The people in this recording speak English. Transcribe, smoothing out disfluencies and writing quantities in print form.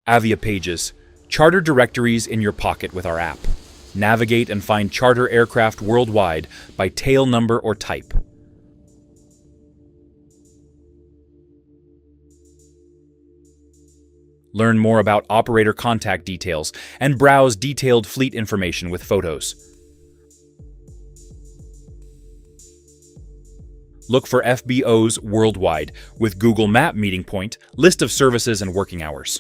Aviapages Charter Directories in your pocket with our app. Navigate and find charter aircraft worldwide by tail number or type. Learn more about operator contact details and browse detailed fleet information with photos. Look for FBOs worldwide with Google Map meeting point, list of services and working hours.